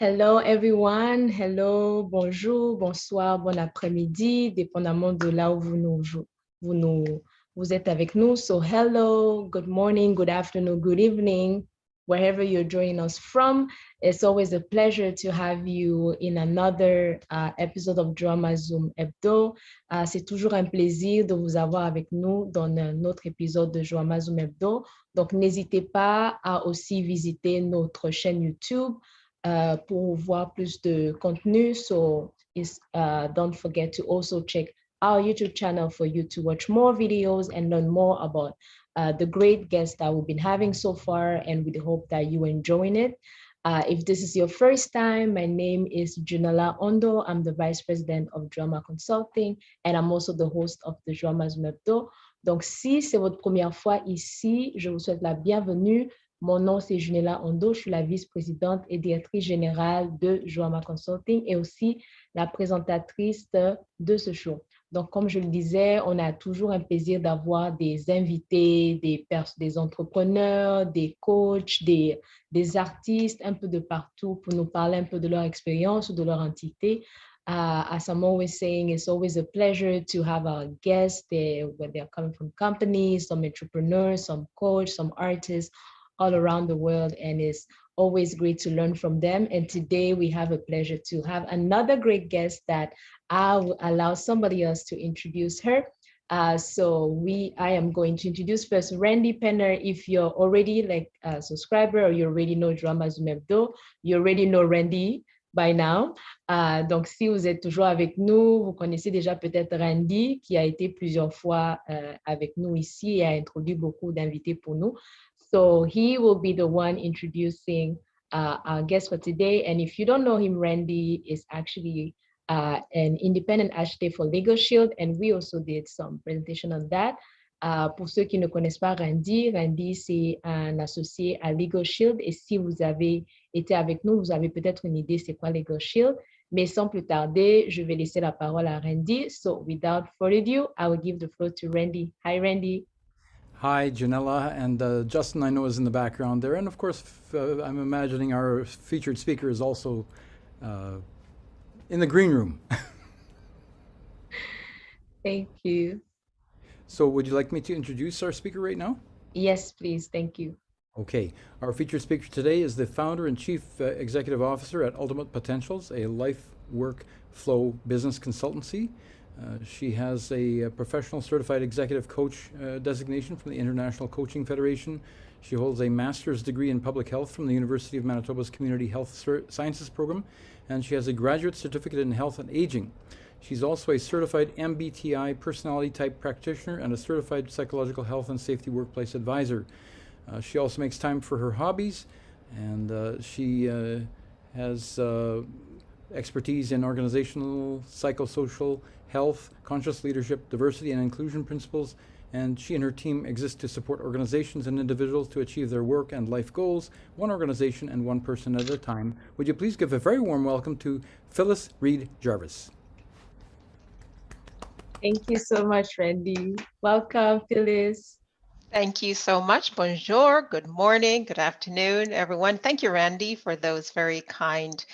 Hello everyone, hello, bonjour, bonsoir, bon après-midi, dépendamment de là où vous, nous, vous êtes avec nous. So hello, good morning, good afternoon, good evening, wherever you're joining us from. It's always a pleasure to have you in another episode of Joama Zoom Hebdo. C'est toujours un plaisir de vous avoir avec nous dans un autre épisode de Joama Zoom Hebdo. Donc n'hésitez pas à aussi visiter notre chaîne YouTube pour voir plus de contenu. So don't forget to also check our YouTube channel for you to watch more videos and learn more about the great guests that we've been having so far, and we hope that you're enjoying it. If this is your first time, my name is Junella Ondo. I'm the Vice President of Joama Consulting, and I'm also the host of the Joama Zoom Hebdo. Donc, si c'est votre première fois ici, je vous souhaite la bienvenue. Mon nom, c'est Junella Ondo. Je suis la vice-présidente et directrice générale de Joama Consulting et aussi la présentatrice de ce show. Donc, comme je le disais, on a toujours un plaisir d'avoir des invités, des entrepreneurs, des coachs, des artistes, un peu de partout pour nous parler un peu de leur expérience ou de leur entité. As I'm always saying, it's always a pleasure to have our guests, where they're coming from companies, some entrepreneurs, some coaches, some artists, all around the world, and it's always great to learn from them. And today we have a pleasure to have another great guest that I will allow somebody else to introduce her. I am going to introduce first Randy Penner. If you're already like a subscriber or you already know Joama Zoom Hebdo, you already know Randy by now. Donc, si vous êtes toujours avec nous, vous connaissez déjà peut-être Randy, qui a été plusieurs fois avec nous ici et a introduit beaucoup d'invités pour nous. So he will be the one introducing our guest for today. And if you don't know him, Randy is actually an independent architect for Legalshield, and we also did some presentation on that. Pour ceux qui ne connaissent pas Randy, Randy c'est un associé à Legalshield, et si vous avez été avec nous, vous avez peut-être une idée c'est quoi Legalshield. Mais sans plus tarder, je vais laisser la parole à Randy. So without further ado, I will give the floor to Randy. Hi, Randy. Hi, Junella, and Justin I know is in the background there. And of course, I'm imagining our featured speaker is also in the green room. Thank you. So would you like me to introduce our speaker right now? Yes, please. Thank you. Okay. Our featured speaker today is the founder and chief executive officer at Ultimate Potentials, a life work flow business consultancy. She has a professional certified executive coach designation from the International Coaching Federation. She holds a master's degree in public health from the University of Manitoba's Community Health Sciences program, and she has a graduate certificate in health and aging. She's also a certified MBTI personality type practitioner and a certified psychological health and safety workplace advisor. She also makes time for her hobbies, and she has expertise in organizational, psychosocial, health, conscious leadership, diversity and inclusion principles, and she and her team exist to support organizations and individuals to achieve their work and life goals, one organization and one person at a time. Would you please give a very warm welcome to Phyllis REID-JARVIS. Thank you so much, Randy. Welcome, Phyllis. Thank you so much. Bonjour, good morning, good afternoon, everyone. Thank you, Randy, for those very kind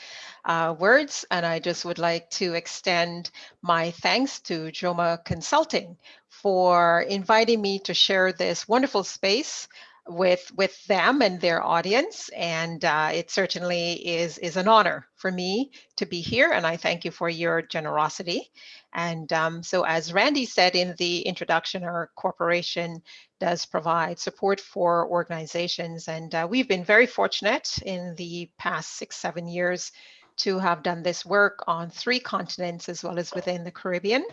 words. And I just would like to extend my thanks to Joama Consulting for inviting me to share this wonderful space with them and their audience. And it certainly is an honor for me to be here. And I thank you for your generosity. And so as Randy said in the introduction, our corporation does provide support for organizations. And we've been very fortunate in the past 6-7 years to have done this work on 3 continents as well as within the Caribbean.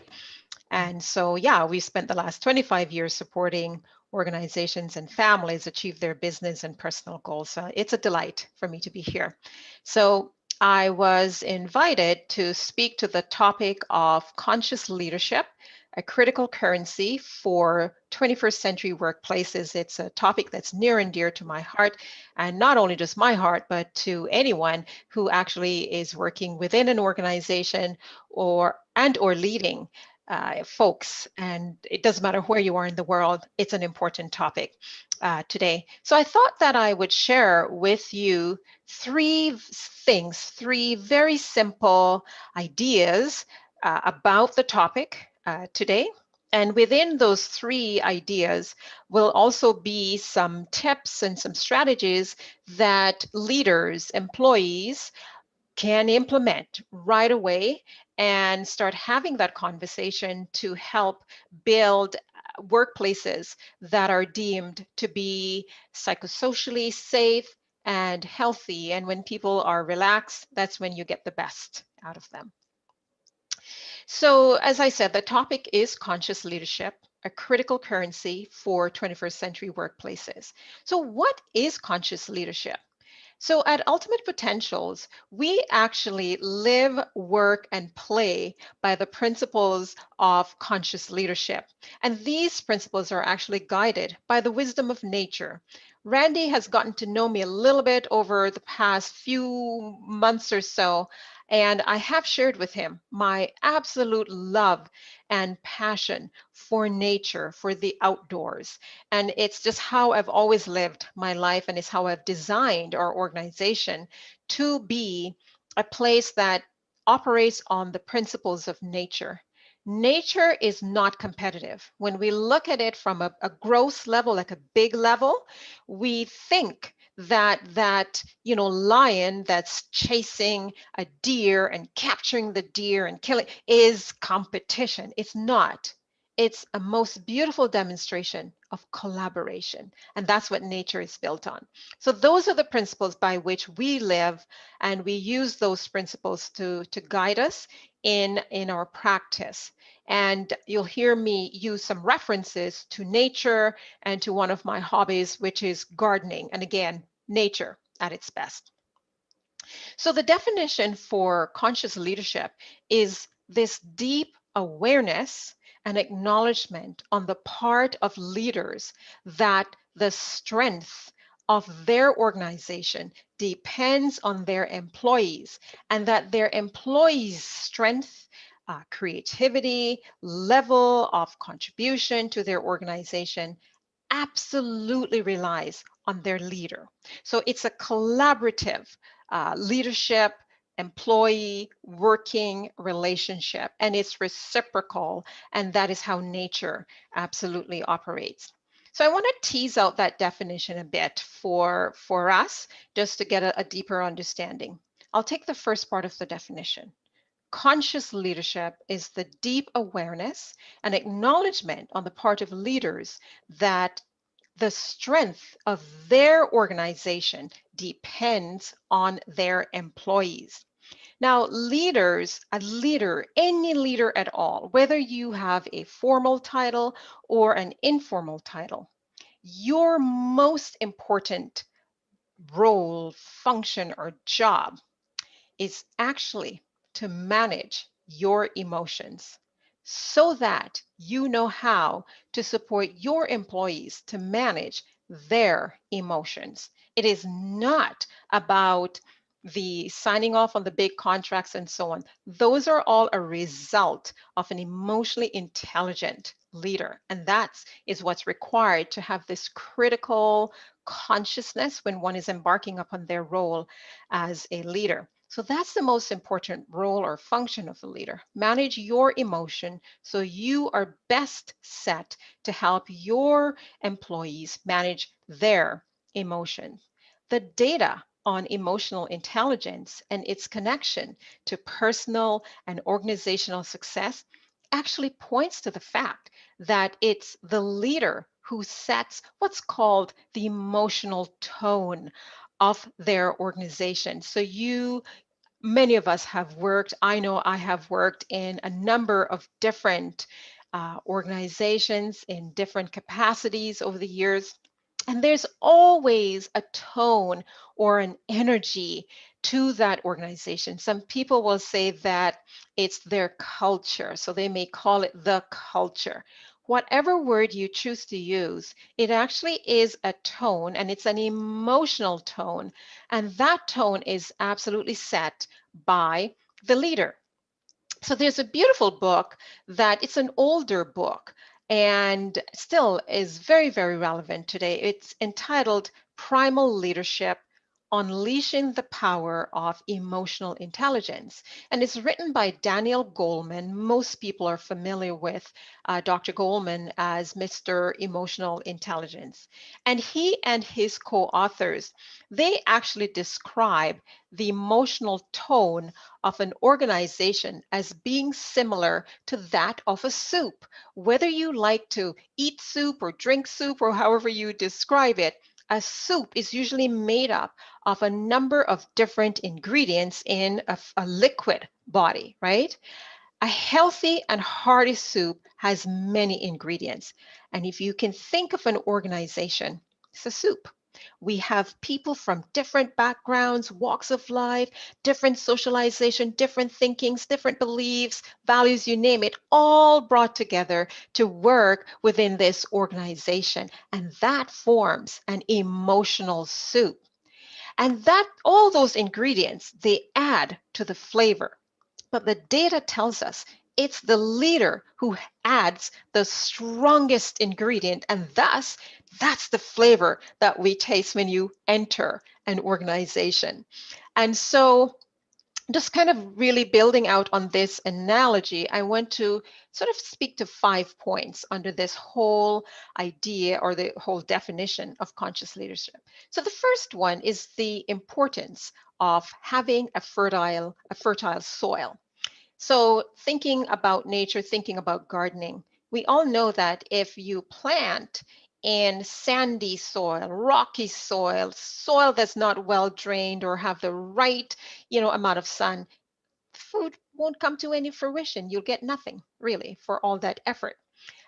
And so, yeah, we spent the last 25 years supporting organizations and families achieve their business and personal goals. It's a delight for me to be here. So I was invited to speak to the topic of conscious leadership, a critical currency for 21st century workplaces. It's a topic that's near and dear to my heart, and not only just my heart, but to anyone who actually is working within an organization or leading folks, and it doesn't matter where you are in the world, it's an important topic today. So I thought that I would share with you three very simple ideas about the topic today. And within those three ideas will also be some tips and some strategies that leaders, employees can implement right away and start having that conversation to help build workplaces that are deemed to be psychosocially safe and healthy. And when people are relaxed, that's when you get the best out of them. So as I said, the topic is conscious leadership, a critical currency for 21st century workplaces. So what is conscious leadership? So at Ultimate Potentials, we actually live, work, and play by the principles of conscious leadership. And these principles are actually guided by the wisdom of nature. Randy has gotten to know me a little bit over the past few months or so, and I have shared with him my absolute love and passion for nature, for the outdoors. And it's just how I've always lived my life, and it's how I've designed our organization to be a place that operates on the principles of nature. Nature is not competitive. When we look at it from a gross level, like a big level, we think that lion that's chasing a deer and capturing the deer and killing is competition. It's not. It's a most beautiful demonstration of collaboration, and that's what nature is built on. So those are the principles by which we live, and we use those principles to guide us in our practice. And you'll hear me use some references to nature and to one of my hobbies, which is gardening. And again, nature at its best. So the definition for conscious leadership is this deep awareness and acknowledgement on the part of leaders that the strength of their organization depends on their employees, and that their employees' strength, creativity, level of contribution to their organization absolutely relies on their leader. So it's a collaborative leadership, employee, working relationship, and it's reciprocal, and that is how nature absolutely operates. So I want to tease out that definition a bit for us, just to get a deeper understanding. I'll take the first part of the definition. Conscious leadership is the deep awareness and acknowledgement on the part of leaders that the strength of their organization depends on their employees. Now, leaders, a leader, any leader at all, whether you have a formal title or an informal title, your most important role, function, or job is actually to manage your emotions so that you know how to support your employees to manage their emotions. It is not about the signing off on the big contracts and so on. Those are all a result of an emotionally intelligent leader. And that is what's required to have this critical consciousness when one is embarking upon their role as a leader. So that's the most important role or function of a leader. Manage your emotion so you are best set to help your employees manage their emotions. The data on emotional intelligence and its connection to personal and organizational success actually points to the fact that it's the leader who sets what's called the emotional tone of their organization. So many of us have worked, I know I have worked in a number of different organizations in different capacities over the years. And there's always a tone or an energy to that organization. Some people will say that it's their culture, so they may call it the culture. Whatever word you choose to use, it actually is a tone, and it's an emotional tone. And that tone is absolutely set by the leader. So there's a beautiful book that it's an older book and still is very, very relevant today. It's entitled Primal Leadership: Unleashing the Power of Emotional Intelligence. And it's written by Daniel Goleman. Most people are familiar with Dr. Goleman as Mr. Emotional Intelligence. And he and his co-authors, they actually describe the emotional tone of an organization as being similar to that of a soup. Whether you like to eat soup or drink soup or however you describe it, a soup is usually made up of a number of different ingredients in a liquid body, right? A healthy and hearty soup has many ingredients. And if you can think of an organization, it's a soup. We have people from different backgrounds, walks of life, different socialization, different thinkings, different beliefs, values, you name it, all brought together to work within this organization. And that forms an emotional soup. And that all those ingredients, they add to the flavor. But the data tells us it's the leader who adds the strongest ingredient, and thus that's the flavor that we taste when you enter an organization. And so just kind of really building out on this analogy, I want to sort of speak to 5 points under this whole idea or the whole definition of conscious leadership. So the first one is the importance of having a fertile soil. So thinking about nature, thinking about gardening, we all know that if you plant in sandy soil, rocky soil, soil that's not well drained or have the right, amount of sun, food won't come to any fruition. You'll get nothing really for all that effort.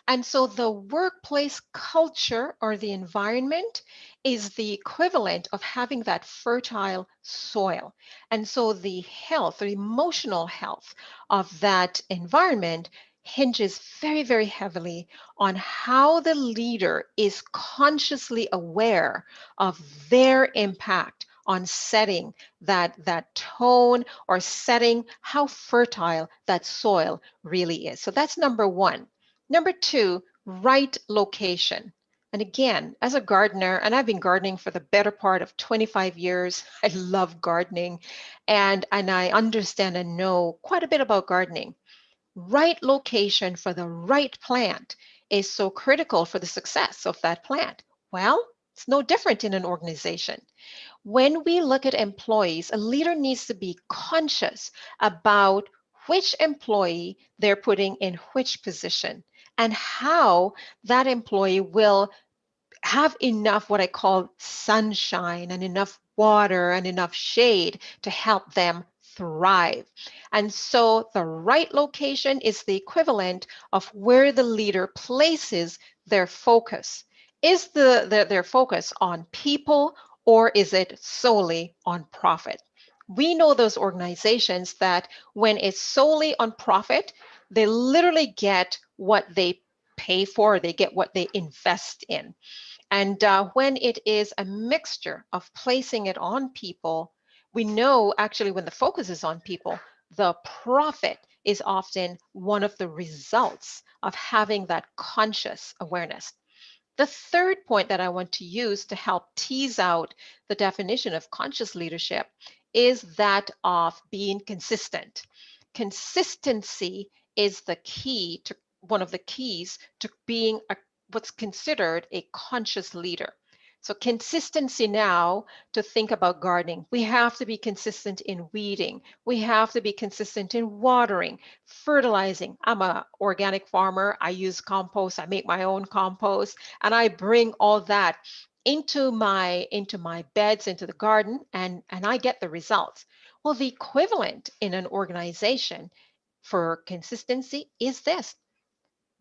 And so the workplace culture or the environment is the equivalent of having that fertile soil. And so the health or emotional health of that environment hinges very, very heavily on how the leader is consciously aware of their impact on setting that tone or setting how fertile that soil really is. So that's number one. Number two, right location. And again, as a gardener, and I've been gardening for the better part of 25 years, I love gardening, and I understand and know quite a bit about gardening. Right location for the right plant is so critical for the success of that plant. Well, it's no different in an organization. When we look at employees, a leader needs to be conscious about which employee they're putting in which position and how that employee will have enough what I call sunshine and enough water and enough shade to help them thrive. And so the right location is the equivalent of where the leader places their focus. Is their focus on people or is it solely on profit? We know those organizations that when it's solely on profit, they literally get what they pay for, they get what they invest in. And when it is a mixture of placing it on people, we know actually when the focus is on people, the profit is often one of the results of having that conscious awareness. The third point that I want to use to help tease out the definition of conscious leadership is that of being consistent. Consistency is the key to one of the keys to being what's considered a conscious leader. So consistency now to think about gardening. We have to be consistent in weeding. We have to be consistent in watering, fertilizing. I'm an organic farmer. I use compost. I make my own compost and I bring all that into my beds, into the garden, and I get the results. Well, the equivalent in an organization for consistency is this.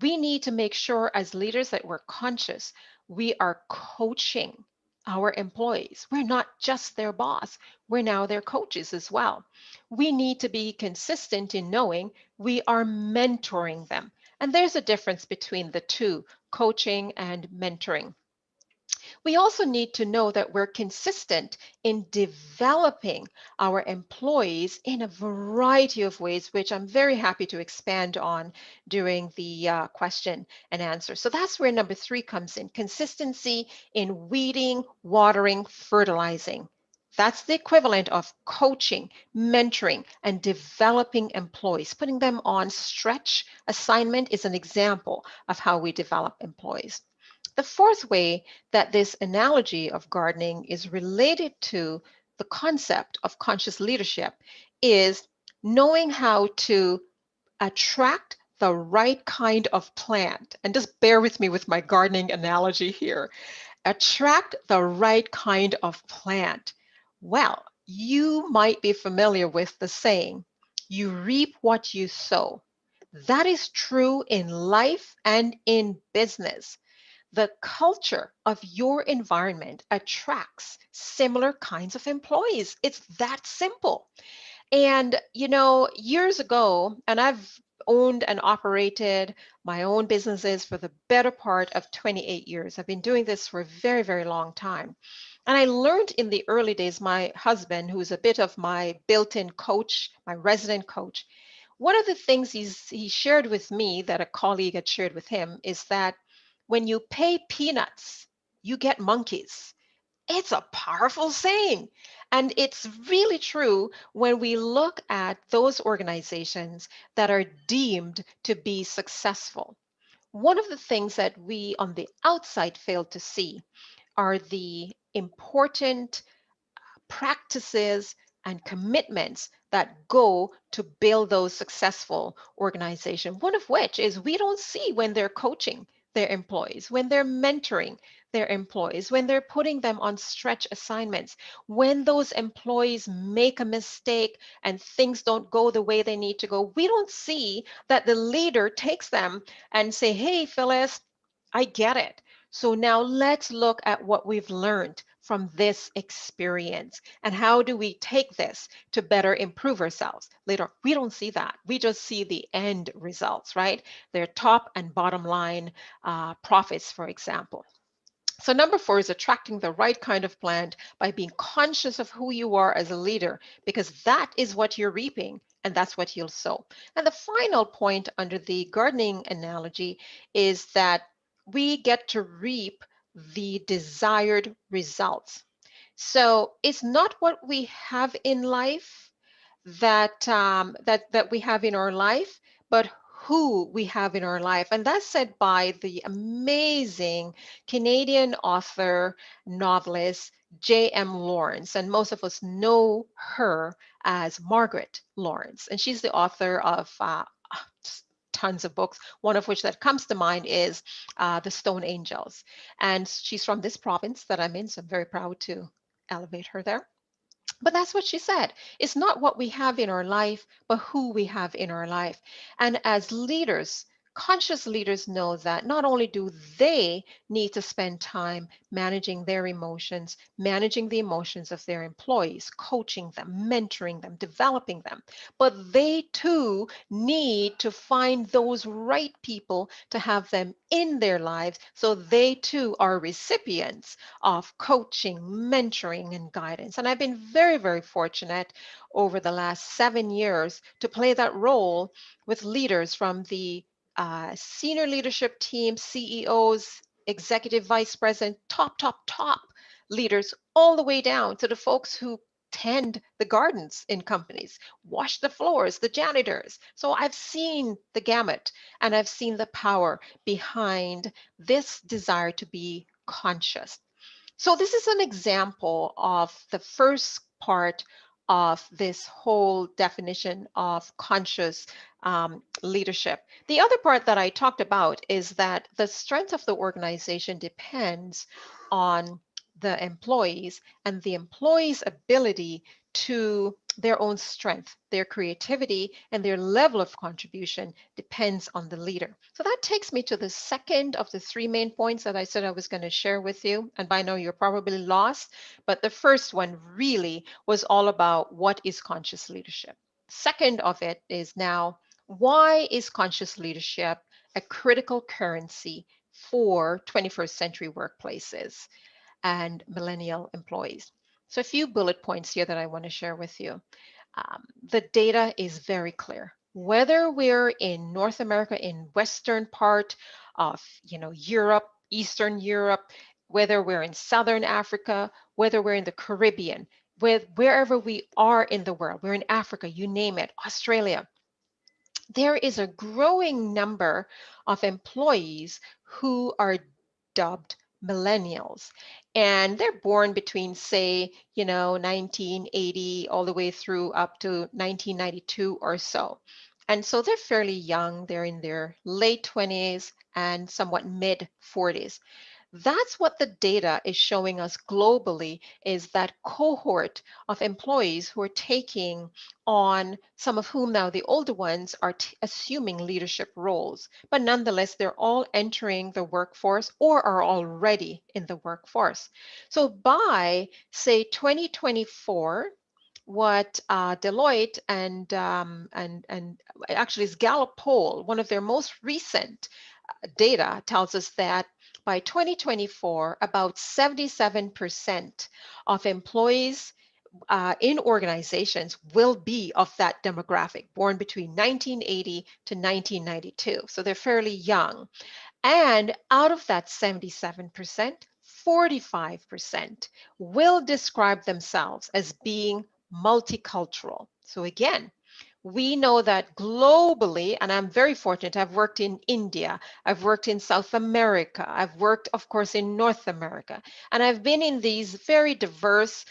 We need to make sure as leaders that we're conscious. We are coaching our employees. We're not just their boss. We're now their coaches as well. We need to be consistent in knowing we are mentoring them. And there's a difference between the two, coaching and mentoring. We also need to know that we're consistent in developing our employees in a variety of ways, which I'm very happy to expand on during the question and answer. So that's where number 3 comes in, consistency in weeding, watering, fertilizing. That's the equivalent of coaching, mentoring, and developing employees. Putting them on stretch assignment is an example of how we develop employees. The fourth way that this analogy of gardening is related to the concept of conscious leadership is knowing how to attract the right kind of plant. And just bear with me with my gardening analogy here. Attract the right kind of plant. Well, you might be familiar with the saying, you reap what you sow. That is true in life and in business. The culture of your environment attracts similar kinds of employees. It's that simple. And, years ago, and I've owned and operated my own businesses for the better part of 28 years. I've been doing this for a very, very long time. And I learned in the early days, my husband, who's a bit of my built-in coach, my resident coach, one of the things he shared with me that a colleague had shared with him is that when you pay peanuts, you get monkeys. It's a powerful saying. And it's really true when we look at those organizations that are deemed to be successful. One of the things that we on the outside fail to see are the important practices and commitments that go to build those successful organizations. One of which is we don't see when they're coaching their employees, when they're mentoring their employees, when they're putting them on stretch assignments, when those employees make a mistake and things don't go the way they need to go. We don't see that the leader takes them and say, hey, Phyllis, I get it. So now let's look at what we've learned from this experience and how do we take this to better improve ourselves later. We don't see that. We just see the end results, right? Their top and bottom line profits, for example. So number 4 is attracting the right kind of plant by being conscious of who you are as a leader, because that is what you're reaping and that's what you'll sow. And the final point under the gardening analogy is that we get to reap the desired results. So it's not what we have in life that we have in our life, but who we have in our life. And that's said by the amazing Canadian author, novelist, J.M. Lawrence. And most of us know her as Margaret Lawrence. And she's the author of tons of books, one of which that comes to mind is The Stone Angels. And she's from this province that I'm in, so I'm very proud to elevate her there. But that's what she said. It's not what we have in our life, but who we have in our life. And as leaders, conscious leaders know that not only do they need to spend time managing their emotions, managing the emotions of their employees, coaching them, mentoring them, developing them, but they too need to find those right people to have them in their lives so they too are recipients of coaching, mentoring, and guidance. And I've been very, very fortunate over the last 7 years to play that role with leaders from the senior leadership team, CEOs, executive vice president, top leaders, all the way down to the folks who tend the gardens in companies, wash the floors, the janitors. So I've seen the gamut and I've seen the power behind this desire to be conscious. So this is an example of the first part of this whole definition of conscious leadership. The other part that I talked about is that the strength of the organization depends on the employees and the employees' ability to their own strength, their creativity, and their level of contribution depends on the leader. So that takes me to the second of the 3 main points that I said I was going to share with you. And by now you're probably lost, but the first one really was all about what is conscious leadership. Second of it is now, why is conscious leadership a critical currency for 21st century workplaces? and millennial employees. So a few bullet points here that I want to share with you. The data is very clear. Whether we're in North America, in western part of Europe, Eastern Europe, whether we're in Southern Africa, whether we're in the Caribbean, wherever we are in the world, we're in Africa, you name it, Australia, there is a growing number of employees who are dubbed millennials, and they're born between, say, 1980 all the way through up to 1992 or so. And so they're fairly young. They're in their late 20s and somewhat mid 40s. That's what the data is showing us globally, is that cohort of employees who are taking on, some of whom now the older ones are assuming leadership roles, but nonetheless, they're all entering the workforce or are already in the workforce. So by, say, 2024, what Deloitte and actually it's Gallup poll, one of their most recent data tells us that by 2024, about 77% of employees in organizations will be of that demographic, born between 1980 to 1992. So they're fairly young. And out of that 77%, 45% will describe themselves as being multicultural. So again, we know that globally, and I'm very fortunate, I've worked in India, I've worked in South America, I've worked, of course, in North America, and I've been in these very diverse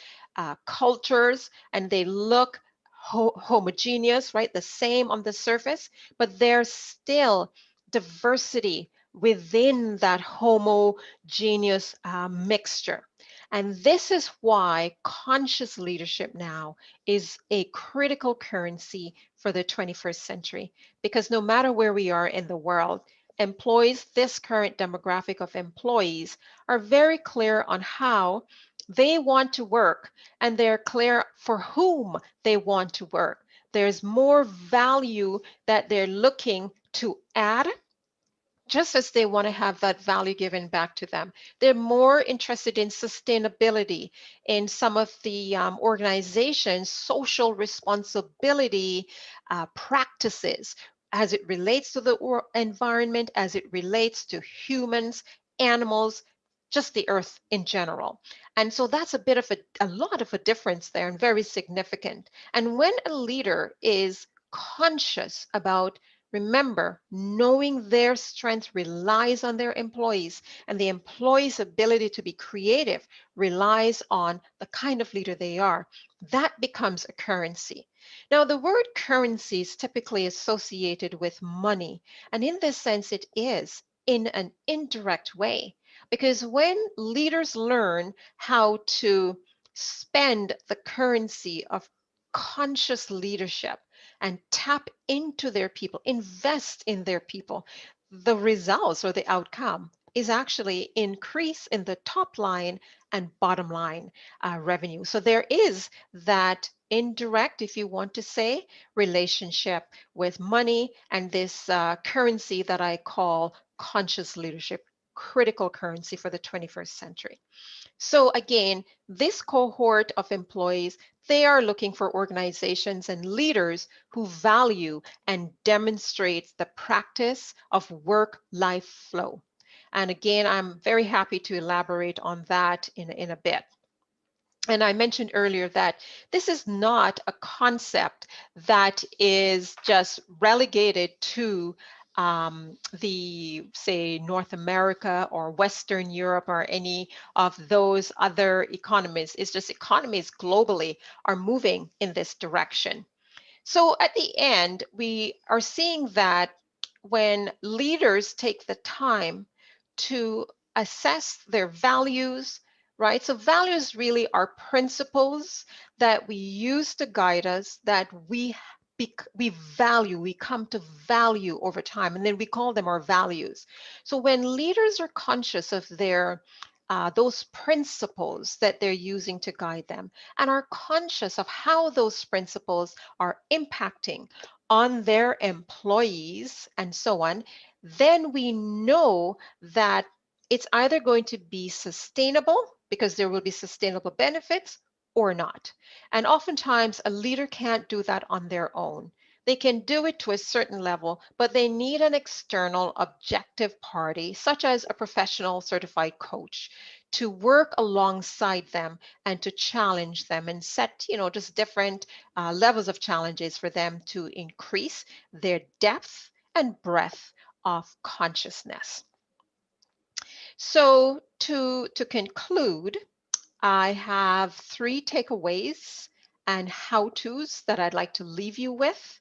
cultures, and they look homogeneous, right? The same on the surface, but there's still diversity within that homogeneous mixture. And this is why conscious leadership now is a critical currency for the 21st century, because no matter where we are in the world, employees, this current demographic of employees, are very clear on how they want to work, and they're clear for whom they want to work. There's more value that they're looking to add, just as they want to have that value given back to them. They're more interested in sustainability, in some of the organization's social responsibility practices as it relates to the environment, as it relates to humans, animals, just the earth in general. And so that's a bit of a lot of a difference there, and very significant. And when a leader is conscious about, remember, knowing their strength relies on their employees, and the employees' ability to be creative relies on the kind of leader they are, that becomes a currency. Now, the word currency is typically associated with money, and in this sense, it is in an indirect way, because when leaders learn how to spend the currency of conscious leadership and tap into their people, invest in their people, the results or the outcome is actually increase in the top line and bottom line revenue. So there is that indirect, if you want to say, relationship with money and this currency that I call conscious leadership, critical currency for the 21st century. So again, this cohort of employees, they are looking for organizations and leaders who value and demonstrate the practice of work-life flow. And again, I'm very happy to elaborate on that in a bit. And I mentioned earlier that this is not a concept that is just relegated to the, say, North America or Western Europe or any of those other economies. It's just economies globally are moving in this direction. So at the end, we are seeing that when leaders take the time to assess their values, right? So values really are principles that we use to guide us, that we value, we come to value over time, and then we call them our values. So when leaders are conscious of their those principles that they're using to guide them, and are conscious of how those principles are impacting on their employees and so on, then we know that it's either going to be sustainable because there will be sustainable benefits or not. And oftentimes a leader can't do that on their own. They can do it to a certain level, but they need an external objective party, such as a professional certified coach, to work alongside them and to challenge them and set, just different levels of challenges for them to increase their depth and breadth of consciousness. So to conclude, I have 3 takeaways and how-tos that I'd like to leave you with.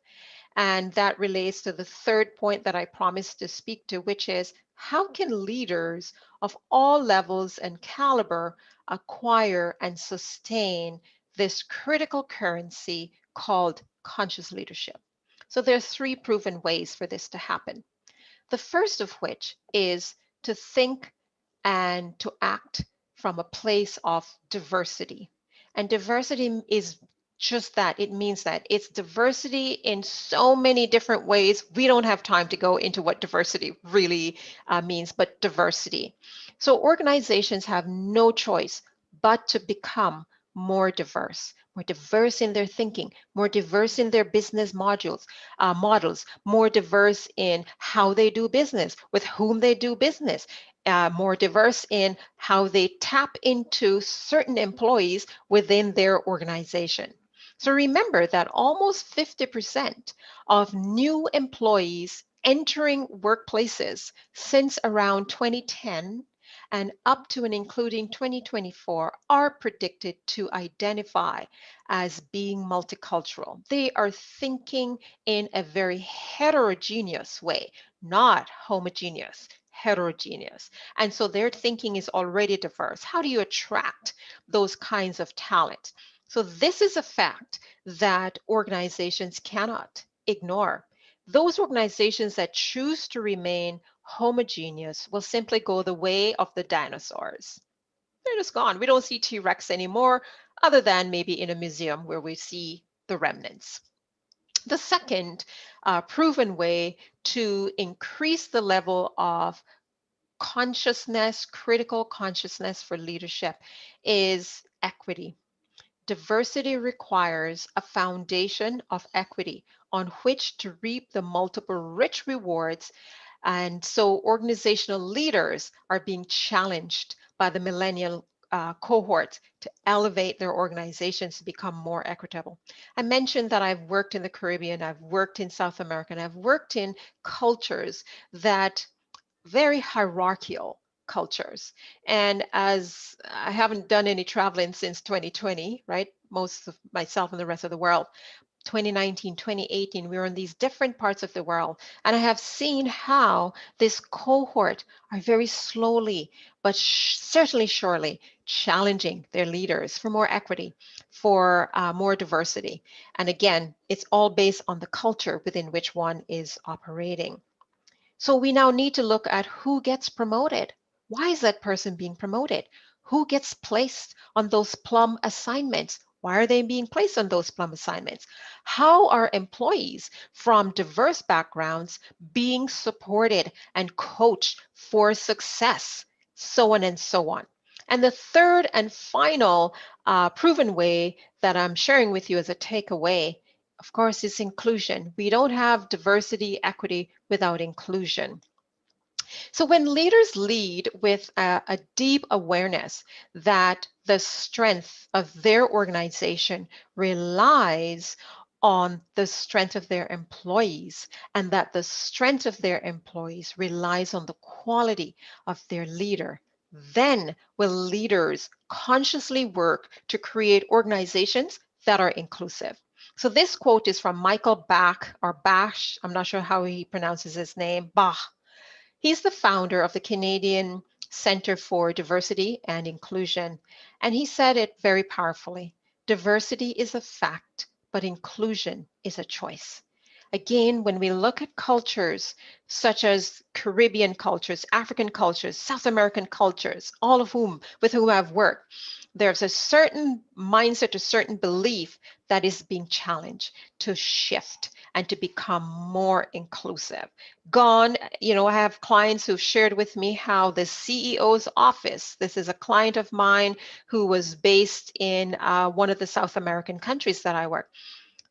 And that relates to the third point that I promised to speak to, which is how can leaders of all levels and caliber acquire and sustain this critical currency called conscious leadership? So there are 3 proven ways for this to happen. The first of which is to think and to act from a place of diversity. And diversity is just that. It means that it's diversity in so many different ways. We don't have time to go into what diversity really means, but diversity. So organizations have no choice but to become more diverse in their thinking, more diverse in their business models, more diverse in how they do business, with whom they do business, more diverse in how they tap into certain employees within their organization. So remember that almost 50% of new employees entering workplaces since around 2010 and up to and including 2024 are predicted to identify as being multicultural. They are thinking in a very heterogeneous way, not homogeneous, heterogeneous. And so their thinking is already diverse. How do you attract those kinds of talent? So this is a fact that organizations cannot ignore. Those organizations that choose to remain homogeneous will simply go the way of the dinosaurs. They're just gone. We don't see T-Rex anymore, other than maybe in a museum where we see the remnants. The second proven way to increase the level of consciousness, critical consciousness for leadership is equity. Diversity requires a foundation of equity on which to reap the multiple rich rewards. And so organizational leaders are being challenged by the millennial cohort to elevate their organizations to become more equitable. I mentioned that I've worked in the Caribbean, I've worked in South America, and I've worked in cultures that very hierarchical cultures. And as I haven't done any traveling since 2020, right? Most of myself and the rest of the world, 2019, 2018, we were in these different parts of the world. And I have seen how this cohort are very slowly, but certainly surely challenging their leaders for more equity, for more diversity. And again, it's all based on the culture within which one is operating. So we now need to look at who gets promoted. Why is that person being promoted? Who gets placed on those plum assignments? Why are they being placed on those plum assignments? How are employees from diverse backgrounds being supported and coached for success? So on and so on. And the third and final proven way that I'm sharing with you as a takeaway, of course, is inclusion. We don't have diversity, equity without inclusion. So when leaders lead with a deep awareness that the strength of their organization relies on the strength of their employees, and that the strength of their employees relies on the quality of their leader, then will leaders consciously work to create organizations that are inclusive. So this quote is from Michael Bach, or Bash, I'm not sure how he pronounces his name, Bach. He's the founder of the Canadian Center for Diversity and Inclusion, and he said it very powerfully. Diversity is a fact, but inclusion is a choice. Again, when we look at cultures such as Caribbean cultures, African cultures, South American cultures, all of whom with whom I've worked, there's a certain mindset, a certain belief that is being challenged to shift and to become more inclusive. Gone, you know, I have clients who've shared with me how the CEO's office, this is a client of mine who was based in one of the South American countries that I work.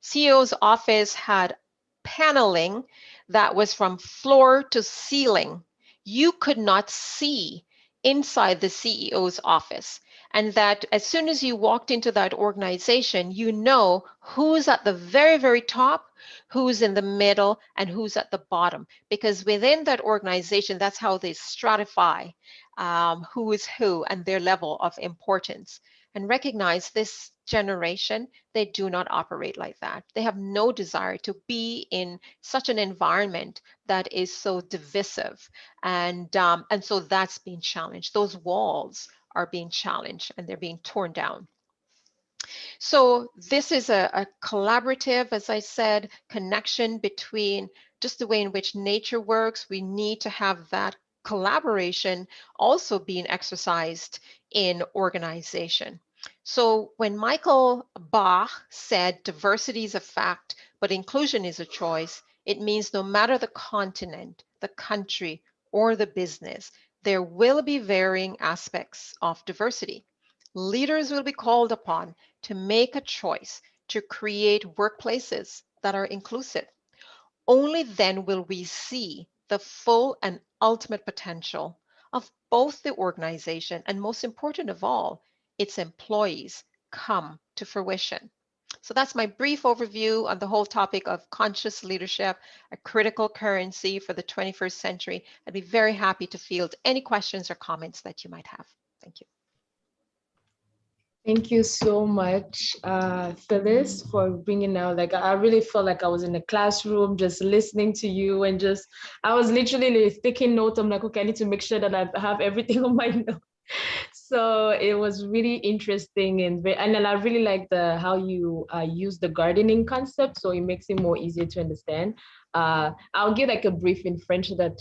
CEO's office had paneling that was from floor to ceiling. You could not see inside the CEO's office. And that as soon as you walked into that organization, you know who's at the very, very top, who's in the middle, and who's at the bottom. Because within that organization, that's how they stratify who is who and their level of importance. And recognize this generation, they do not operate like that. They have no desire to be in such an environment that is so divisive. And so that's being challenged. Those walls are being challenged and they're being torn down. So this is a collaborative, as I said, connection between just the way in which nature works. We need to have that collaboration also being exercised in organization. So when Michael Bach said diversity is a fact, but inclusion is a choice, it means no matter the continent, the country, or the business, there will be varying aspects of diversity. Leaders will be called upon to make a choice to create workplaces that are inclusive. Only then will we see the full and ultimate potential of both the organization and, most important of all, its employees come to fruition. So that's my brief overview on the whole topic of conscious leadership, a critical currency for the 21st century. I'd be very happy to field any questions or comments that you might have. Thank you. Thank you so much, Phyllis, for bringing out, like, I really felt like I was in a classroom just listening to you and just, I was literally taking notes. I'm like, okay, I need to make sure that I have everything on my notes. So it was really interesting and then I really like how you use the gardening concept, so it makes it more easier to understand. I'll give like a brief in French so that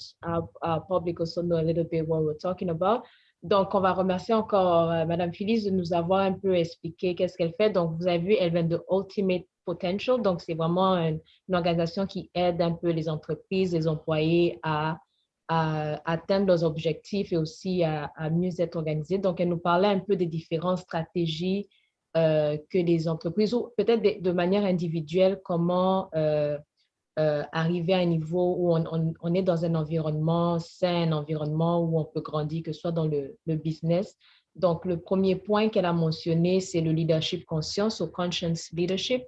our public also know a little bit what we're talking about. Donc, on va remercier encore Madame Phyllis de nous avoir un peu expliqué qu'est-ce qu'elle fait. Donc, vous avez vu, elle vient de Ultimate Potential. Donc, c'est vraiment une organisation qui aide un peu les entreprises, les employés à atteindre leurs objectifs et aussi à mieux être organisés. Donc, elle nous parlait un peu des différentes stratégies que les entreprises, ou peut-être de manière individuelle, comment arriver à un niveau où on est dans un environnement sain, un environnement où on peut grandir, que ce soit dans le business. Donc, le premier point qu'elle a mentionné, c'est le leadership conscience, ou conscious leadership.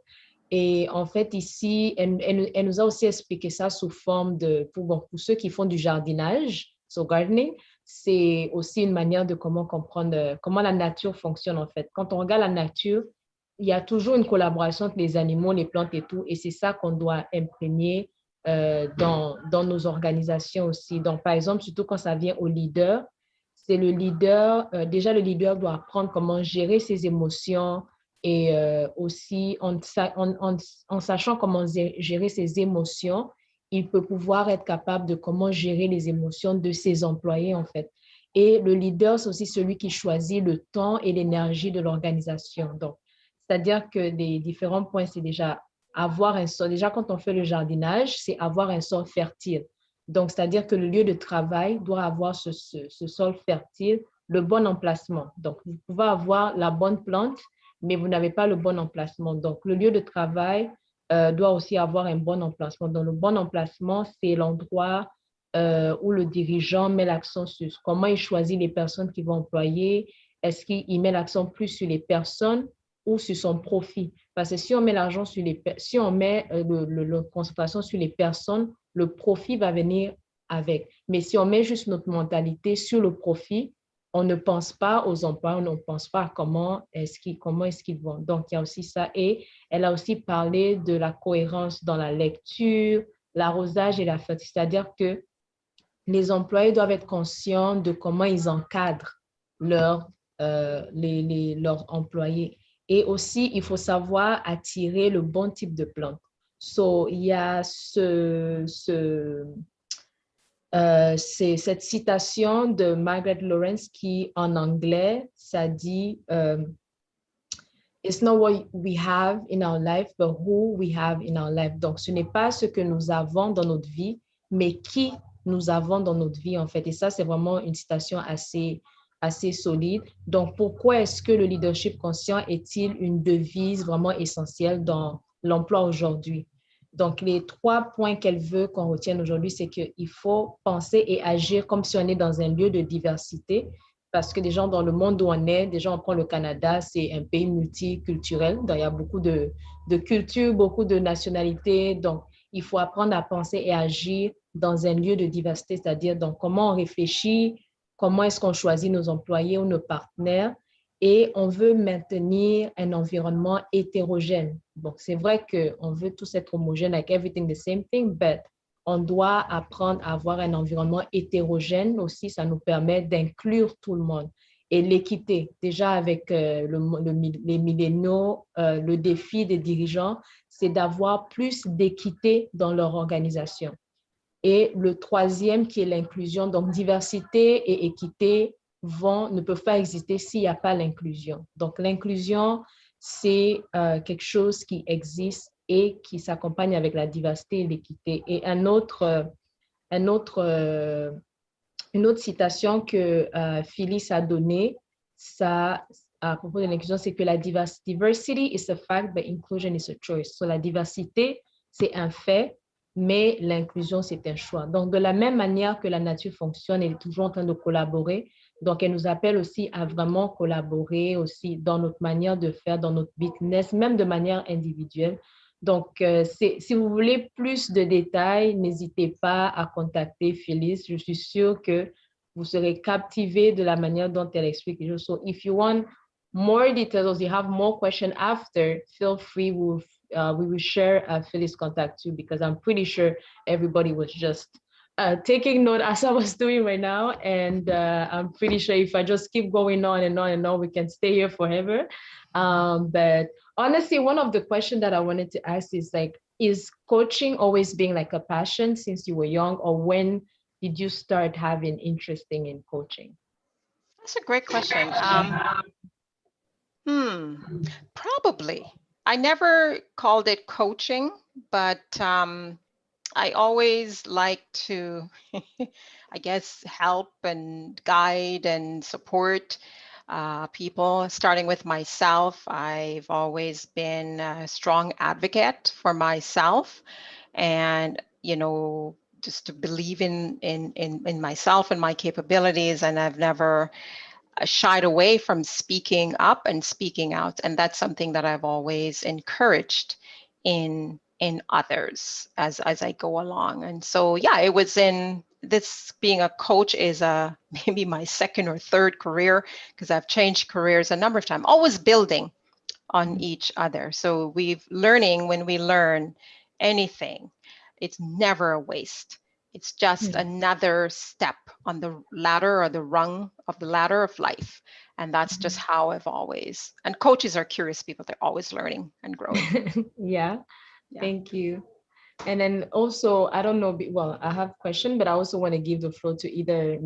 Et en fait, ici, elle nous a aussi expliqué ça sous forme de, pour ceux qui font du jardinage, so gardening, c'est aussi une manière de comment comprendre comment la nature fonctionne en fait. Quand on regarde la nature, il y a toujours une collaboration entre les animaux, les plantes et tout, et c'est ça qu'on doit imprégner dans nos organisations aussi. Donc, par exemple, surtout quand ça vient au leader, c'est le leader, déjà le leader doit apprendre comment gérer ses émotions et aussi en sachant comment gérer ses émotions, il peut pouvoir être capable de comment gérer les émotions de ses employés en fait. Et le leader, c'est aussi celui qui choisit le temps et l'énergie de l'organisation. Donc, c'est-à-dire que les différents points, c'est déjà avoir un sol. Déjà, quand on fait le jardinage, c'est avoir un sol fertile. Donc, c'est-à-dire que le lieu de travail doit avoir ce sol fertile, le bon emplacement. Donc, vous pouvez avoir la bonne plante, mais vous n'avez pas le bon emplacement. Donc, le lieu de travail doit aussi avoir un bon emplacement. Donc, le bon emplacement, c'est l'endroit où le dirigeant met l'accent sur comment il choisit les personnes qu'il va employer. Est-ce qu'il met l'accent plus sur les personnes ou sur son profit? Parce que si on met l'argent sur si on met la concentration sur les personnes, le profit va venir avec. Mais si on met juste notre mentalité sur le profit, on ne pense pas aux emplois, on ne pense pas à comment est-ce qu'ils vont. Donc, il y a aussi ça. Et elle a aussi parlé de la cohérence dans la lecture, l'arrosage et la fertilité. C'est-à-dire que les employés doivent être conscients de comment ils encadrent leurs employés. Et aussi, il faut savoir attirer le bon type de plante. So, il y a c'est cette citation de Margaret Lawrence qui, en anglais, ça dit It's not what we have in our life, but who we have in our life. Donc, ce n'est pas ce que nous avons dans notre vie, mais qui nous avons dans notre vie, en fait. Et ça, c'est vraiment une citation assez solide. Donc, pourquoi est-ce que le leadership conscient est-il une devise vraiment essentielle dans l'emploi aujourd'hui? Donc, les 3 points qu'elle veut qu'on retienne aujourd'hui, c'est qu'il faut penser et agir comme si on est dans un lieu de diversité, parce que des gens dans le monde où on est, déjà on prend le Canada, c'est un pays multiculturel, donc il y a beaucoup de cultures, beaucoup de nationalités, donc il faut apprendre à penser et agir dans un lieu de diversité, c'est-à-dire donc comment on réfléchit, comment est-ce qu'on choisit nos employés ou nos partenaires, et on veut maintenir un environnement hétérogène. Donc c'est vrai qu'on veut tous être homogènes, like everything the same thing, but on doit apprendre à avoir un environnement hétérogène aussi, ça nous permet d'inclure tout le monde. Et l'équité, déjà avec les milléniaux, le défi des dirigeants, c'est d'avoir plus d'équité dans leur organisation. Et le troisième qui est l'inclusion, donc diversité et équité ne peuvent pas exister s'il n'y a pas l'inclusion. Donc l'inclusion, c'est quelque chose qui existe et qui s'accompagne avec la diversité et l'équité. Et une autre citation que Phyllis a donnée, ça, à propos de l'inclusion, c'est que la diversity is a fact, but inclusion is a choice. So, la diversité, c'est un fait, mais l'inclusion, c'est un choix. Donc, de la même manière que la nature fonctionne, elle est toujours en train de collaborer. Donc, elle nous appelle aussi à vraiment collaborer aussi dans notre manière de faire, dans notre business, même de manière individuelle. Donc, si vous voulez plus de détails, n'hésitez pas à contacter Phyllis. Je suis sûre que vous serez captivé de la manière dont elle explique les choses. So, if you want more details or you have more questions after, feel free. We will share Phyllis' contact too, because I'm pretty sure everybody was just taking note as I was doing right now. And I'm pretty sure if I just keep going on and on and on, we can stay here forever. But honestly, one of the questions that I wanted to ask is like, is coaching always being like a passion since you were young, or when did you start having interest in coaching? That's a great question. Probably. I never called it coaching, but I always like to, I guess, help and guide and support people, starting with myself. I've always been a strong advocate for myself, and, you know, just to believe in myself and my capabilities, and I've never shied away from speaking up and speaking out. And that's something that I've always encouraged in others as I go along. And so, yeah, it was in this, being a coach is maybe my second or third career, because I've changed careers a number of times, always building on each other. So when we learn anything, it's never a waste. It's just another step on the ladder, or the rung of the ladder of life. And that's just how I've always, and coaches are curious people. They're always learning and growing. Yeah. Thank you. And then also, I don't know, well, I have a question, but I also want to give the floor to either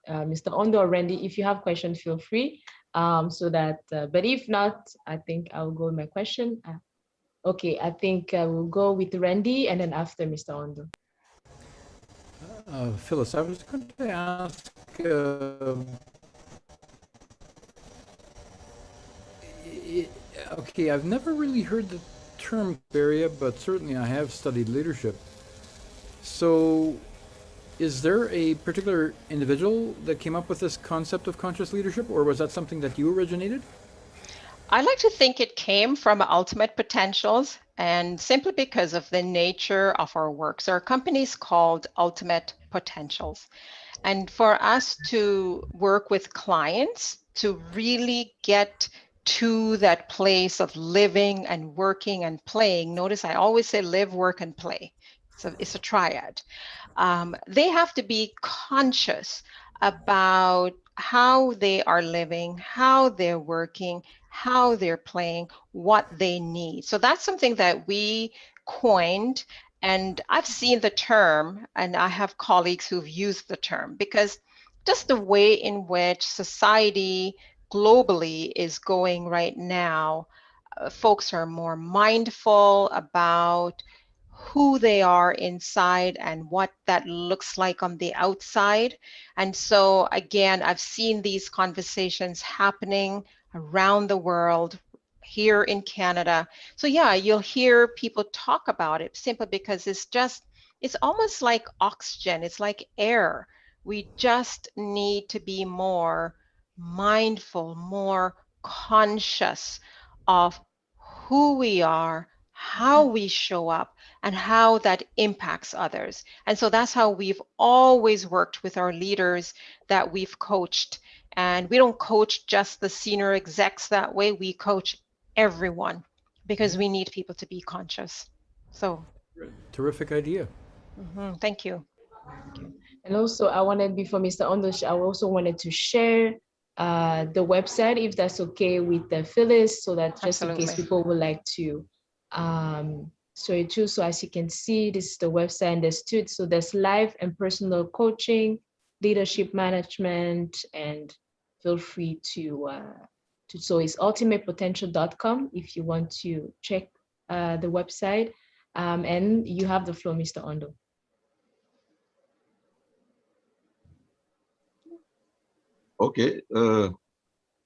Mr. Ondo or Randy. If you have questions, feel free. So that, but if not, I think I'll go with my question. Okay, I think we'll go with Randy and then after Mr. Ondo. Phyllis, I was going to ask, okay, I've never really heard the term area, but certainly I have studied leadership. So is there a particular individual that came up with this concept of conscious leadership, or was that something that you originated? I like to think it came from Ultimate Potentials, and simply because of the nature of our work. So our company is called Ultimate Potentials. And for us to work with clients to really get to that place of living and working and playing, notice I always say live, work, and play. So it's a triad. They have to be conscious about how they are living, how they're working, how they're playing, what they need. So that's something that we coined And I've seen the term, and I have colleagues who've used the term, because just the way in which society globally is going right now, folks are more mindful about who they are inside and what that looks like on the outside. And so again, I've seen these conversations happening around the world, here in Canada. So yeah, you'll hear people talk about it simply because it's almost like oxygen, it's like air. We just need to be more mindful, more conscious of who we are, how we show up, and how that impacts others. And so that's how we've always worked with our leaders that we've coached. And we don't coach just the senior execs that way, we coach everyone because we need people to be conscious. So Terrific idea. thank you. Thank you. And also, I wanted, before Mr. Ondosh, I also wanted to share the website, if that's okay with Phyllis, so that just in case Absolutely. people would like to sorry too. So as you can see, this is the website, and so there's life and personal coaching, leadership management, and feel free to so it's ultimatepotential.com if you want to check the website. And you have the floor, Mr. Ondo. Okay,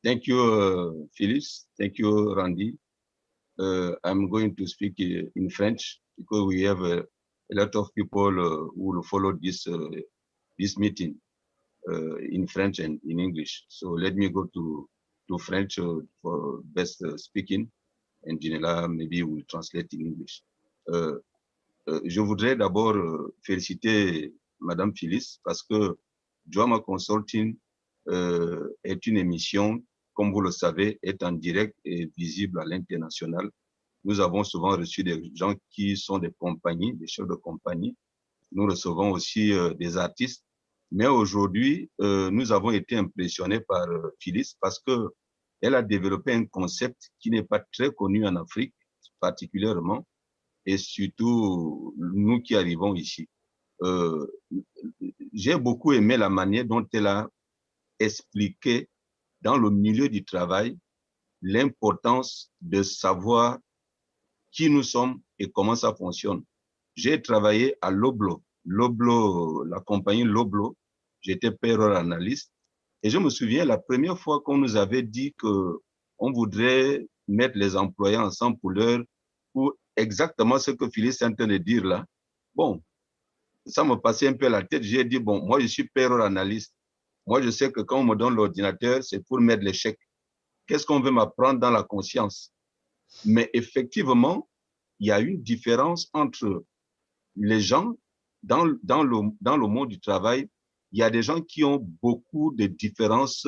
thank you, Phyllis. Thank you, Randy. I'm going to speak in French because we have a lot of people who will follow this meeting in French and in English. So let me go to French for best speaking, and Junella maybe will translate in English. Je voudrais d'abord féliciter Madame Phyllis parce que Joama Consulting est une émission, comme vous le savez, est en direct et visible à l'international. Nous avons souvent reçu des gens qui sont des compagnies, des chefs de compagnie. Nous recevons aussi des artistes. Mais aujourd'hui, nous avons été impressionnés par Phyllis parce que elle a développé un concept qui n'est pas très connu en Afrique, particulièrement, et surtout nous qui arrivons ici. J'ai beaucoup aimé la manière dont elle a expliqué dans le milieu du travail l'importance de savoir qui nous sommes et comment ça fonctionne. J'ai travaillé à Loblo, la compagnie Loblo, j'étais payroll analyste, et je me souviens la première fois qu'on nous avait dit qu'on voudrait mettre les employés ensemble pour exactement ce que Phyllis est en train de dire là. Bon, ça me passait un peu la tête, j'ai dit, bon, moi je suis payroll analyste. Moi, je sais que quand on me donne l'ordinateur, c'est pour mettre les chèques. Qu'est-ce qu'on veut m'apprendre dans la conscience? Mais effectivement, il y a une différence entre les gens dans le monde du travail. Il y a des gens qui ont beaucoup de différences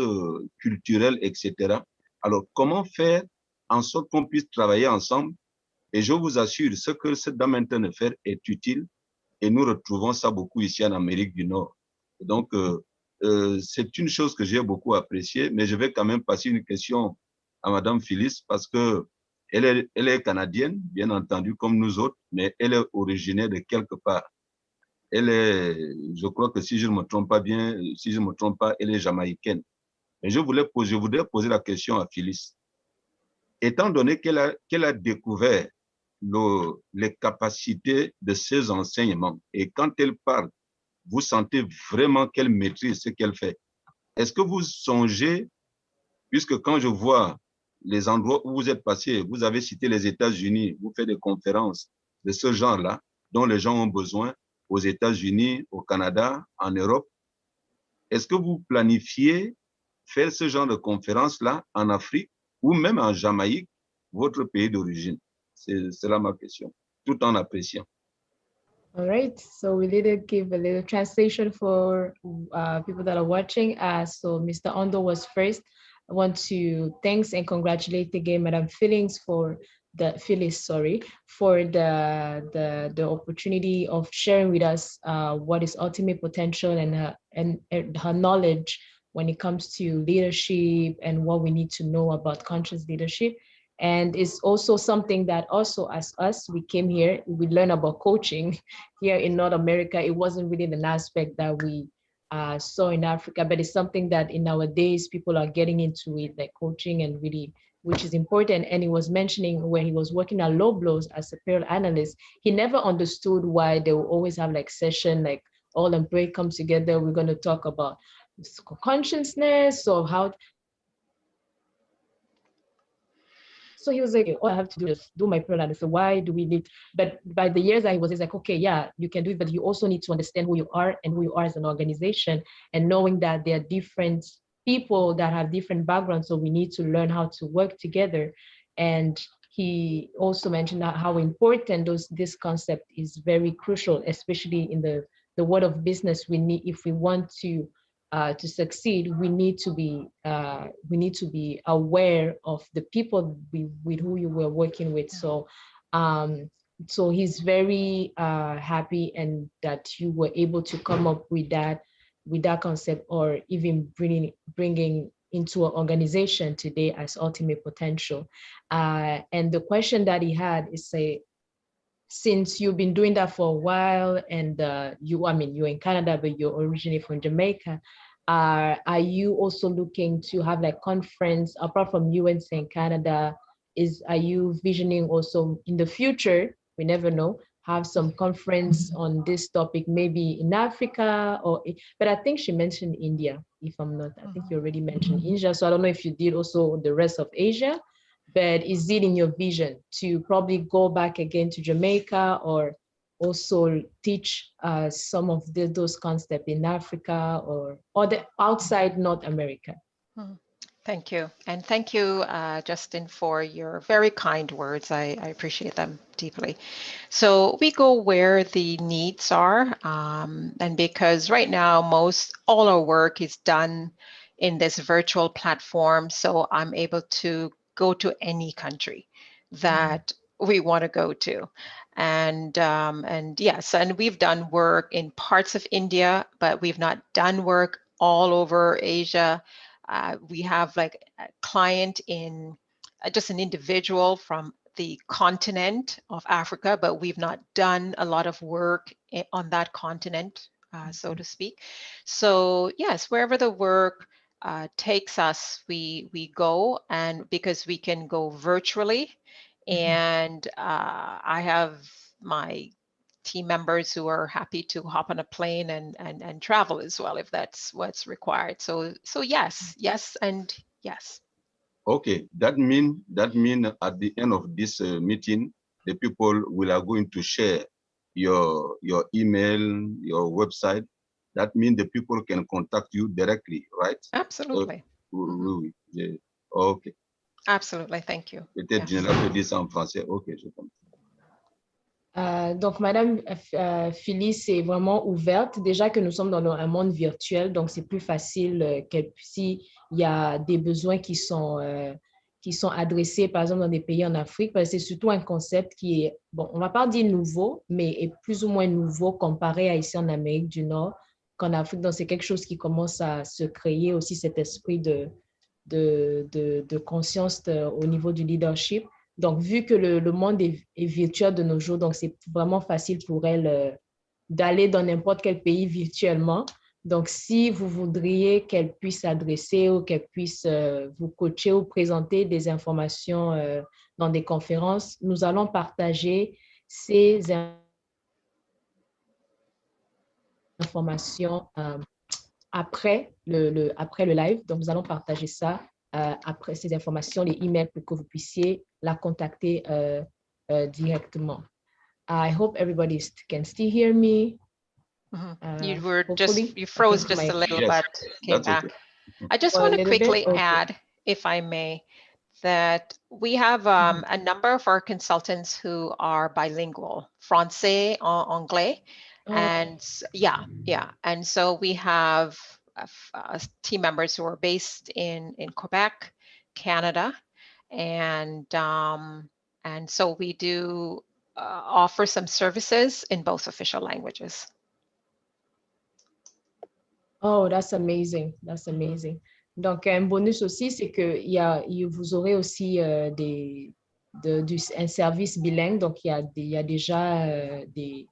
culturelles, etc. Alors, comment faire en sorte qu'on puisse travailler ensemble? Et je vous assure, ce que cette dame est en train de faire est utile. Et nous retrouvons ça beaucoup ici en Amérique du Nord. Et donc, c'est une chose que j'ai beaucoup appréciée, mais je vais quand même passer une question à Madame Phyllis parce que elle est canadienne, bien entendu, comme nous autres, mais elle est originaire de quelque part. Je crois que si je ne me trompe pas bien, si je ne me trompe pas, elle est jamaïcaine. Et je voudrais poser la question à Phyllis. Étant donné qu'elle a découvert les capacités de ses enseignements, et quand elle parle, vous sentez vraiment qu'elle maîtrise ce qu'elle fait. Est-ce que vous songez, puisque quand je vois les endroits où vous êtes passé, vous avez cité les États-Unis, vous faites des conférences de ce genre-là, dont les gens ont besoin aux États-Unis, au Canada, en Europe. Est-ce que vous planifiez faire ce genre de conférences-là en Afrique ou même en Jamaïque, votre pays d'origine? C'est là ma question, tout en appréciant. All right, so we did give a little translation for people that are watching. So Mr. Ondo was first. I want to thanks and congratulate again Madam Phyllis for the opportunity of sharing with us what is ultimate potential and her knowledge when it comes to leadership and what we need to know about conscious leadership. And it's also something that also as us, we came here, we learned about coaching here in North America. It wasn't really an aspect that we saw in Africa, but it's something that in nowadays people are getting into it, like coaching, and really, which is important. And he was mentioning when he was working at Low Blows as a payroll analyst, he never understood why they will always have like session, like all employees come together. We're going to talk about consciousness or how. So he was like, all I have to do is do my payroll analysis. So why do we need? But by the years that he was, he's like, okay, yeah, you can do it, but you also need to understand who you are and who you are as an organization, and knowing that there are different people that have different backgrounds. So we need to learn how to work together. And he also mentioned how important this concept is very crucial, especially in the world of business. We need, if we want to succeed, we need to be aware of the people with who you were working with. So so he's very happy and that you were able to come up with that concept, or even bringing into an organization today as Ultimate Potential. And the question that he had is, say, since you've been doing that for a while, and you're in Canada, but you're originally from Jamaica, are you also looking to have like conference apart from UNC in Canada? Are you visioning also in the future, we never know, have some conference on this topic, maybe in Africa, but I think she mentioned India, if I'm not, I think you already mentioned India. So I don't know if you did also the rest of Asia. But is it in your vision to probably go back again to Jamaica, or also teach some of those concepts in Africa or the outside North America? Thank you. And thank you, Justin, for your very kind words. I appreciate them deeply. So we go where the needs are. And because right now, all our work is done in this virtual platform. So I'm able to go to any country that we want to go to. And yes, and we've done work in parts of India, but we've not done work all over Asia. We have like a client in just an individual from the continent of Africa, but we've not done a lot of work on that continent, so to speak. So yes, wherever the work takes us, we go, and because we can go virtually, and I have my team members who are happy to hop on a plane and travel as well, if that's what's required. So yes, and yes. Okay, that mean at the end of this meeting, the people are going to share your email, your website. That means the people can contact you directly, right? Absolutely. Oui, yeah. Okay. Absolutely, thank you. Peut-être Junella peut dire ça en français. Ok, je comprends. Donc, Madame Phyllis est vraiment ouverte. Déjà que nous sommes dans un monde virtuel, donc c'est plus facile s'il y a des besoins qui sont adressés, par exemple, dans des pays en Afrique, parce que c'est surtout un concept qui est, bon, on va pas dire nouveau, mais est plus ou moins nouveau comparé à ici en Amérique du Nord qu'en Afrique. Donc, c'est quelque chose qui commence à se créer aussi, cet esprit de conscience au niveau du leadership. Donc, vu que le monde est virtuel de nos jours, donc c'est vraiment facile pour elle d'aller dans n'importe quel pays virtuellement. Donc, si vous voudriez qu'elle puisse s'adresser ou qu'elle puisse vous coacher ou présenter des informations dans des conférences, nous allons partager ces informations après le live. Donc, nous allons partager ça après ces informations, les emails, pour que vous puissiez la contacter directement. I hope everybody can still hear me. You froze just a little, yes, but came back. Okay. I just want to quickly add, if I may, that we have a number of our consultants who are bilingual, français, anglais, and yeah. And so we have team members who are based in Quebec, Canada, and so we do offer some services in both official languages. Oh, that's amazing. That's amazing. Donc, un bonus aussi, c'est que vous aurez aussi un service bilingue. Donc, il y a déjà des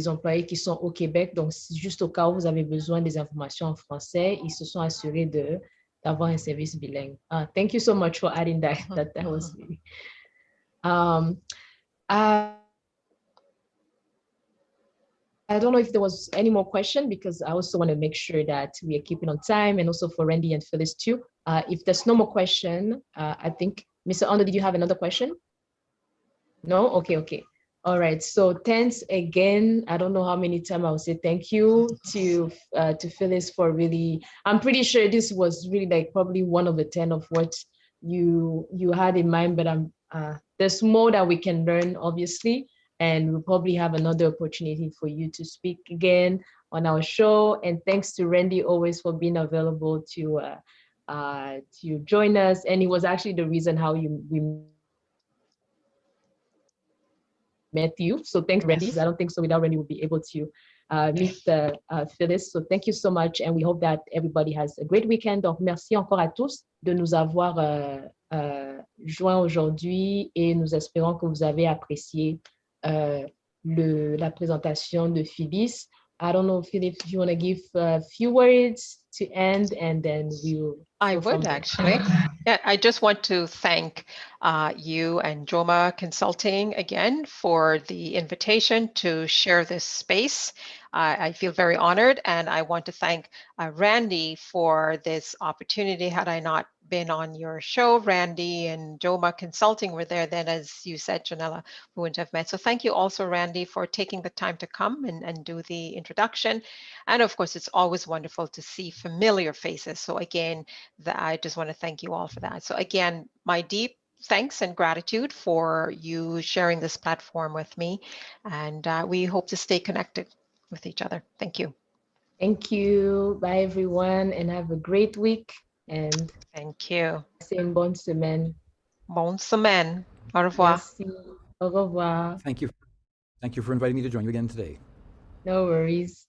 employés qui sont au Québec. Donc, juste au cas où vous avez besoin des informations en français, ils se sont assurés d'avoir un service bilingue. Thank you so much for adding that. That was really... I don't know if there was any more question, because I also want to make sure that we are keeping on time, and also for Randy and Phyllis too. If there's no more question, I think, Mr. Ondo, did you have another question? No? Okay. All right. So thanks again. I don't know how many times I'll say thank you to Phyllis for really, I'm pretty sure this was really like probably 1 over 10 of what you had in mind, but there's more that we can learn, obviously. And we'll probably have another opportunity for you to speak again on our show. And thanks to Randy always for being available to join us. And it was actually the reason how we met you. So thanks, Randy. I don't think so without Randy we'll be able to meet Phyllis. So thank you so much. And we hope that everybody has a great weekend. Donc, merci encore à tous de nous avoir joints aujourd'hui, et nous espérons que vous avez apprécié la présentation de Phyllis. I don't know, Philip, if you want to give a few words to end, and then we'll... I would actually. Yeah, I just want to thank you and Joama Consulting again for the invitation to share this space. I feel very honored, and I want to thank Randy for this opportunity. Had I not been on your show, Randy and Joama Consulting were there, then as you said, Junella, we wouldn't have met. So thank you also, Randy, for taking the time to come and do the introduction. And of course, it's always wonderful to see familiar faces. So again, I just want to thank you all for that. So again, my deep thanks and gratitude for you sharing this platform with me. And we hope to stay connected with each other. Thank you. Thank you. Bye, everyone, and have a great week. And thank you. Une bonne semaine. Bonne semaine. Au revoir. Merci. Au revoir. Thank you. Thank you for inviting me to join you again today. No worries.